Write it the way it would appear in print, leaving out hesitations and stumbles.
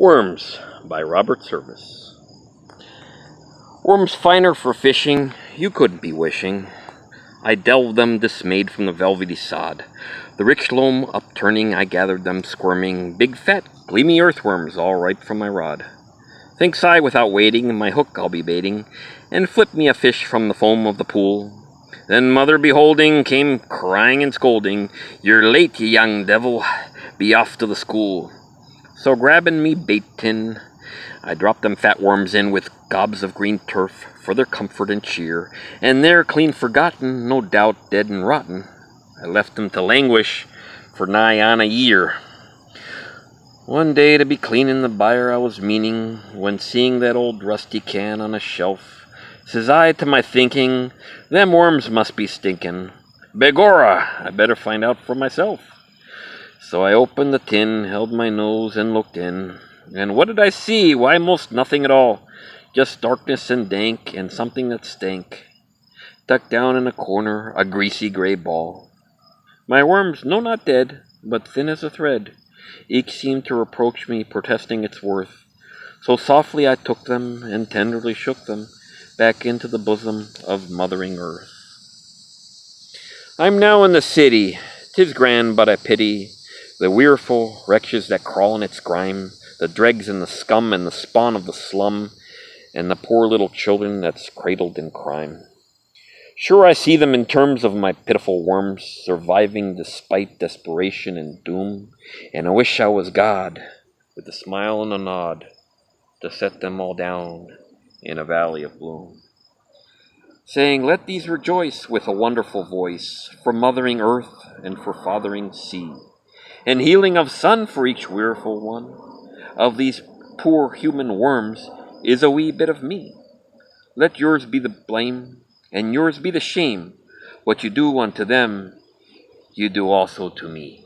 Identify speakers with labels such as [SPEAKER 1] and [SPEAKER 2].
[SPEAKER 1] Worms by Robert Service. Worms finer for fishing, you couldn't be wishing. I delved them dismayed from the velvety sod. The rich loam upturning, I gathered them squirming, big fat, gleamy earthworms all ripe from my rod. Thinks I, without waiting, my hook I'll be baiting, and flip me a fish from the foam of the pool. Then mother beholding came crying and scolding, "You're late, ye young devil, be off to the school." So grabbing me bait tin, I dropped them fat worms in with gobs of green turf for their comfort and cheer, and there, clean forgotten, no doubt dead and rotten, I left them to languish for nigh on a year. One day to be cleaning the byre I was meaning, when seeing that old rusty can on a shelf, says I to my thinking, them worms must be stinking. Begorra, I better find out for myself. So I opened the tin, held my nose, and looked in. And what did I see? Why, most nothing at all. Just darkness and dank, and something that stank. Tucked down in a corner, a greasy gray ball. My worms, no, not dead, but thin as a thread. Each seemed to reproach me, protesting its worth. So softly I took them, and tenderly shook them back into the bosom of mothering earth. I'm now in the city. 'Tis grand, but I pity the weariful wretches that crawl in its grime, the dregs and the scum and the spawn of the slum, and the poor little children that's cradled in crime. Sure, I see them in terms of my pitiful worms, surviving despite desperation and doom, and I wish I was God, with a smile and a nod, to set them all down in a valley of bloom, saying, "Let these rejoice with a wonderful voice, for mothering earth and for fathering sea, and healing of sun for each weariful one. Of these poor human worms is a wee bit of me. Let yours be the blame, and yours be the shame. What you do unto them, you do also to me."